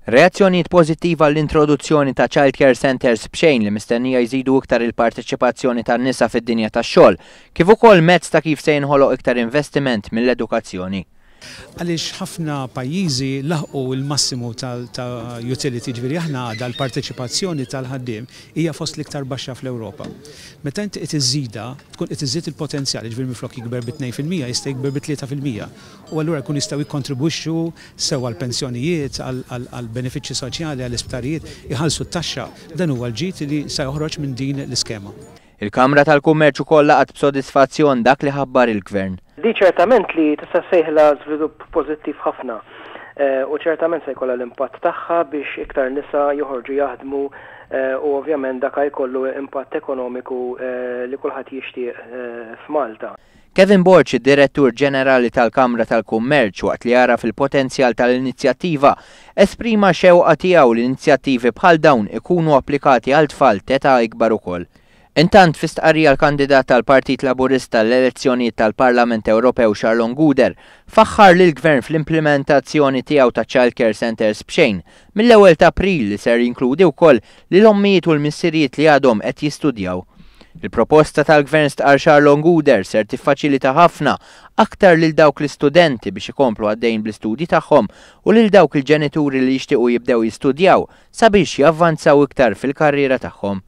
Reazzjonijiet pożittiva l-introduzzjoni ta' childcare centers b'xejn li mistennija jżidu iktar il-parteċipazzjoni tan-nisa fid-dinja tax-xogħol, kif ukoll mezz ta' kif se jinħoloq iktar investiment mill-edukazzjoni. Għaliex ħafna pajjiżi laħqu l-massimu ta' utility, ġifieri aħna għadha l-parteċipazzjoni tal-ħaddiem hija fost l-iktar baxxa fl-Ewropa. Meta inti qed iżżida, tkun qed iżżid il-potenzjal, ġifieri minflok jikber b'2% jista' jikber b'3%. U allura jkun jistgħu jikkontribwixxu sew għall-pensjonijiet, għall-benefiċċji soċjali, għall-isptarijiet, iħallsu t-taxxa. Dan huwa l-ġid li se joħroġ minn din l-iskema. Il-Kamra tal-Kummerċ ukoll laqgħet b'sodisfazzjon dak li ħabbar il-Gvern. Di ċertament li tista' sejħla żvilupp pożittiv ħafna u ċertament se jkollha l-impatt tagħha biex iktar nisa joħorġu jaħdmu u ovvjament dak jkollu impatt ekonomiku li kulħadd jixtieq f'Malta. Kevin Borch, id-Direttur Ġenerali tal-Kamra tal-Kummerċ, waqt li jara fil-potenzjal tal-inizjattiva, esprima xewqa tiegħu l-inizjattivi bħal dawn ikunu applikati għal tfal ta' ikbar ukoll. Intant fistqarrija l-kandidat tal-Partit Laburista l-elezzjonijiet tal-Parlament Ewropew Charlon Guder faħħar lil gvern fl-implementazzjoni tiegħu ta' childcare centers b'xejn mill-ewwel ta' April li ser jinkludi wkoll lil ommijiet u l-missirijiet li għadhom qed jistudjaw. Il-proposta tal-Gvern stqar Charlon Guder ser tiffaċilita ħafna aktar lil dawk l-istudenti biex ikomplu għaddejjin bl-istudji tagħhom u lil dawk il-ġenituri li jixtiequ jibdew jistudjaw sabiex javvanzaw iktar fil-karriera tagħhom.